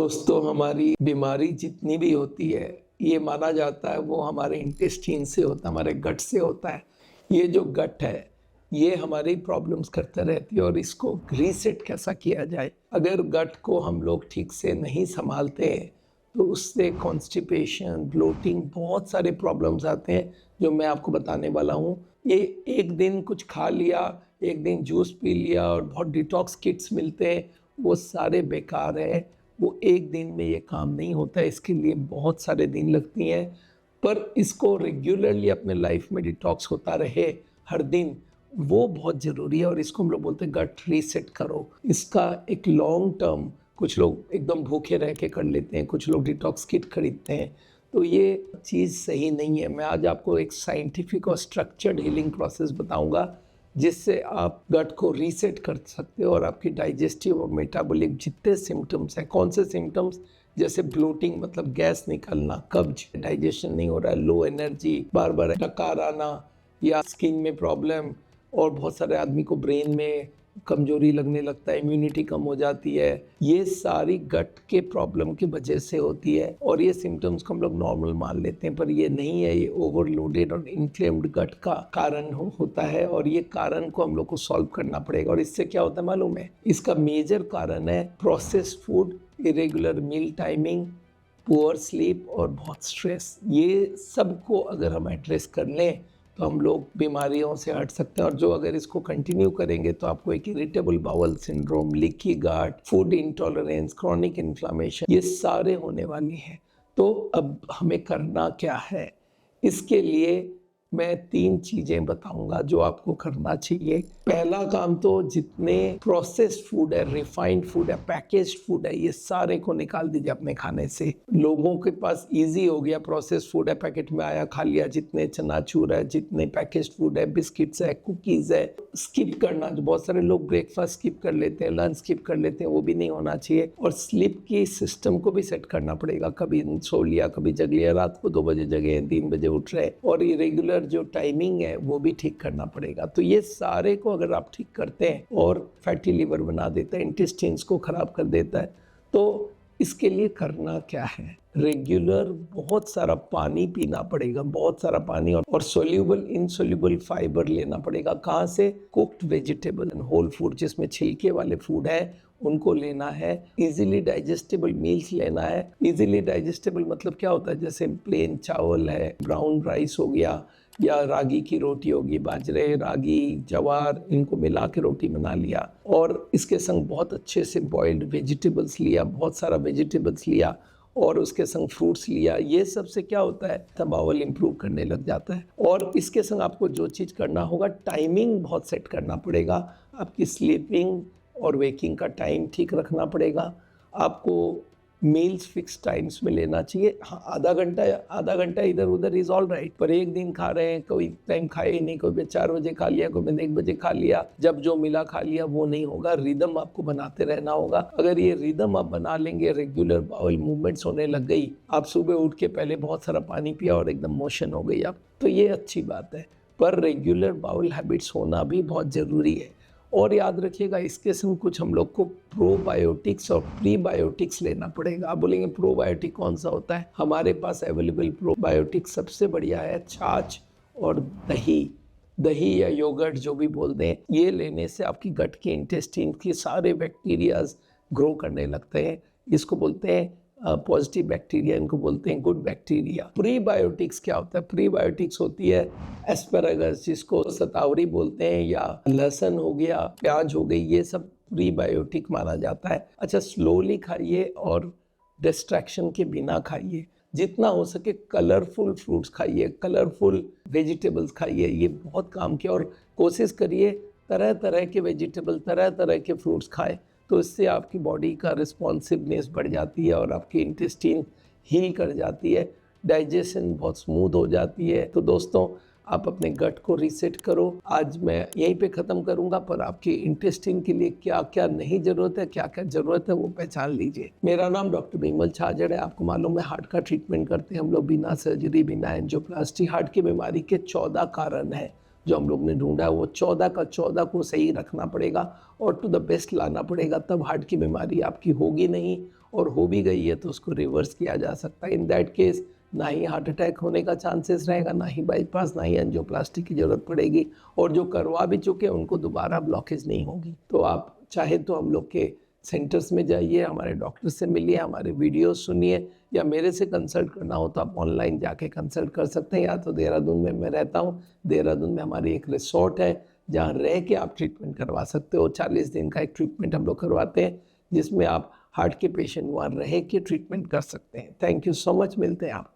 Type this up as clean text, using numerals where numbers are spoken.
दोस्तों, हमारी बीमारी जितनी भी होती है, ये माना जाता है वो हमारे इंटेस्टाइन से होता है, हमारे गट से होता है। ये जो गट है, ये हमारी प्रॉब्लम्स करता रहती है और इसको रीसेट कैसा किया जाए। अगर गट को हम लोग ठीक से नहीं संभालते हैं तो उससे कॉन्स्टिपेशन, ब्लोटिंग, बहुत सारे प्रॉब्लम्स आते हैं जो मैं आपको बताने वाला हूँ। ये एक दिन कुछ खा लिया, एक दिन जूस पी लिया और बहुत डिटॉक्स किट्स मिलते हैं, वो सारे बेकार है। वो एक दिन में ये काम नहीं होता है, इसके लिए बहुत सारे दिन लगती हैं। पर इसको रेगुलरली अपने लाइफ में डिटॉक्स होता रहे हर दिन, वो बहुत ज़रूरी है और इसको हम लोग बोलते हैं गट रीसेट करो। इसका एक लॉन्ग टर्म, कुछ लोग एकदम भूखे रह के कर लेते हैं, कुछ लोग डिटॉक्स किट खरीदते हैं, तो ये चीज़ सही नहीं है। मैं आज आपको एक साइंटिफिक और स्ट्रक्चर्ड हीलिंग प्रोसेस बताऊंगा जिससे आप गट को रीसेट कर सकते हो और आपकी डाइजेस्टिव और मेटाबॉलिक जितने सिम्टम्स हैं। कौन से सिम्टम्स? जैसे ब्लोटिंग मतलब गैस निकलना, कब्ज, डाइजेशन नहीं हो रहा है, लो एनर्जी, बार बार डकार आना, या स्किन में प्रॉब्लम, और बहुत सारे आदमी को ब्रेन में कमजोरी लगने लगता है, इम्यूनिटी कम हो जाती है। ये सारी गट के प्रॉब्लम की वजह से होती है और ये सिम्टम्स को हम लोग नॉर्मल मान लेते हैं, पर ये नहीं है। ये ओवरलोडेड और इन्फ्लेम्ड गट का कारण होता है और ये कारण को हम लोग को सॉल्व करना पड़ेगा। और इससे क्या होता है मालूम है? इसका मेजर कारण है processed food, irregular meal timing, poor sleep और बहुत स्ट्रेस। ये सबको अगर हम एड्रेस कर लें तो हम लोग बीमारियों से हट सकते हैं। और जो अगर इसको कंटिन्यू करेंगे तो आपको एक irritable bowel syndrome, leaky gut, food intolerance, chronic inflammation, ये सारे होने वाली हैं। तो अब हमें करना क्या है? इसके लिए मैं 3 चीज़ें बताऊंगा जो आपको करना चाहिए। पहला काम तो जितने प्रोसेस्ड फूड है, रिफाइंड फूड है, पैकेज्ड फूड है, ये सारे को निकाल दीजिए अपने खाने से। लोगों के पास इजी हो गया, प्रोसेस्ड फूड है, पैकेट में आया, खा लिया। जितने चनाचूर है, जितने पैकेज्ड फूड है, बिस्किट्स है, कुकीज़ है, स्किप करना। जो बहुत सारे लोग ब्रेकफास्ट स्किप कर लेते हैं, लंच स्किप कर लेते हैं, वो भी नहीं होना चाहिए। और स्लीप की सिस्टम को भी सेट करना पड़ेगा। कभी सो लिया, कभी जग लिया, रात को 2 बजे जगे, 3 बजे उठ रहे, और इरेगुलर जो टाइमिंग है वो भी ठीक करना पड़ेगा। तो ये सारे को अगर आप ठीक करते हैं, और फैटी लिवर बना देता है, इंटेस्टाइन्स को खराब कर देता है, तो इसके लिए करना क्या है? रेगुलर बहुत सारा पानी पीना पड़ेगा, बहुत सारा पानी, और सोल्यूबल इनसोल्यूबल फाइबर लेना पड़ेगा। कहाँ से? Cooked vegetable and whole food, जिसमें छिलके वाले फूड है उनको लेना है। इजीली डाइजेस्टेबल मील्स लेना है। इजीली डाइजेस्टेबल मतलब क्या होता है? जैसे प्लेन चावल है, ब्राउन राइस हो गया, या रागी की रोटी होगी, बाजरे, रागी, जवार, इनको मिला के रोटी बना लिया, और इसके संग बहुत अच्छे से बॉइल्ड वेजिटेबल्स लिया, बहुत सारा वेजिटेबल्स लिया, और उसके संग फ्रूट्स लिया। ये सब से क्या होता है? बाउल इंप्रूव करने लग जाता है। और इसके संग आपको जो चीज़ करना होगा, टाइमिंग बहुत सेट करना पड़ेगा। आपकी स्लीपिंग और वेकिंग का टाइम ठीक रखना पड़ेगा। आपको मील्स फिक्स टाइम्स में लेना चाहिए। हाँ, आधा घंटा इधर उधर इज ऑल राइट, पर एक दिन खा रहे हैं, कोई टाइम खाए ही नहीं, कोई 4 बजे खा लिया, कोई 1 बजे खा लिया, जब जो मिला खा लिया, वो नहीं होगा। रिदम आपको बनाते रहना होगा। अगर ये रिदम आप बना लेंगे, रेगुलर बाउल मूवमेंट्स होने लग गई, आप सुबह उठ के पहले बहुत सारा पानी पिया और एकदम मोशन हो गई आप, तो ये अच्छी बात है। पर रेगुलर बाउल हैबिट्स होना भी बहुत ज़रूरी है। और याद रखिएगा, इसके संग कुछ हम लोग को प्रोबायोटिक्स और प्रीबायोटिक्स लेना पड़ेगा। आप बोलेंगे प्रोबायोटिक कौन सा होता है? हमारे पास अवेलेबल प्रोबायोटिक सबसे बढ़िया है छाछ और दही या योगर्ट, जो भी बोलते हैं। ये लेने से आपकी गट के इंटेस्टाइन के सारे बैक्टीरियाज ग्रो करने लगते हैं। इसको बोलते हैं पॉजिटिव बैक्टीरिया, इनको बोलते हैं गुड बैक्टीरिया। प्रीबायोटिक्स क्या होता है? प्रीबायोटिक्स होती है एस्पेरागस, जिसको सतावरी बोलते हैं, या लहसुन हो गया, प्याज हो गई, ये सब प्रीबायोटिक माना जाता है। अच्छा, स्लोली खाइए और डिस्ट्रैक्शन के बिना खाइए। जितना हो सके कलरफुल फ्रूट्स खाइए, कलरफुल वेजिटेबल्स खाइए, ये बहुत काम किया। और कोशिश करिए तरह तरह के वेजिटेबल, तरह तरह के फ्रूट्स खाएं, तो इससे आपकी बॉडी का रिस्पॉन्सिवनेस बढ़ जाती है और आपकी इंटेस्टाइन हील कर जाती है, डाइजेशन बहुत स्मूथ हो जाती है। तो दोस्तों, आप अपने गट को रीसेट करो। आज मैं यहीं पे ख़त्म करूंगा, पर आपके इंटेस्टाइन के लिए क्या क्या नहीं ज़रूरत है, क्या क्या ज़रूरत है, वो पहचान लीजिए। मेरा नाम डॉक्टर बिमल छाजड़ है। आपको मालूम है, हार्ट का ट्रीटमेंट करते हैं हम लोग बिना सर्जरी, बिना एंजियोप्लास्टी। हार्ट की बीमारी के 14 कारण हैं, जो हम लोग ने ढूंढा वो 14 का 14 को सही रखना पड़ेगा और टू द बेस्ट लाना पड़ेगा, तब हार्ट की बीमारी आपकी होगी नहीं, और हो भी गई है तो उसको रिवर्स किया जा सकता है। इन दैट केस ना ही हार्ट अटैक होने का चांसेस रहेगा, ना ही बाईपास, ना ही एंजियोप्लास्टी की ज़रूरत पड़ेगी, और जो करवा भी चुके हैं उनको दोबारा ब्लॉकेज नहीं होगी। तो आप चाहे तो हम लोग के सेंटर्स में जाइए, हमारे डॉक्टर से मिलिए, हमारे वीडियोस सुनिए, या मेरे से कंसल्ट करना हो तो आप ऑनलाइन जाके कंसल्ट कर सकते हैं। या तो देहरादून में मैं रहता हूँ, देहरादून में हमारी एक रिसोर्ट है जहाँ रह के आप ट्रीटमेंट करवा सकते हो। 40 दिन का एक ट्रीटमेंट हम लोग करवाते हैं जिसमें आप हार्ट के पेशेंट वहाँ रह के ट्रीटमेंट कर सकते हैं। थैंक यू सो मच, मिलते हैं आप।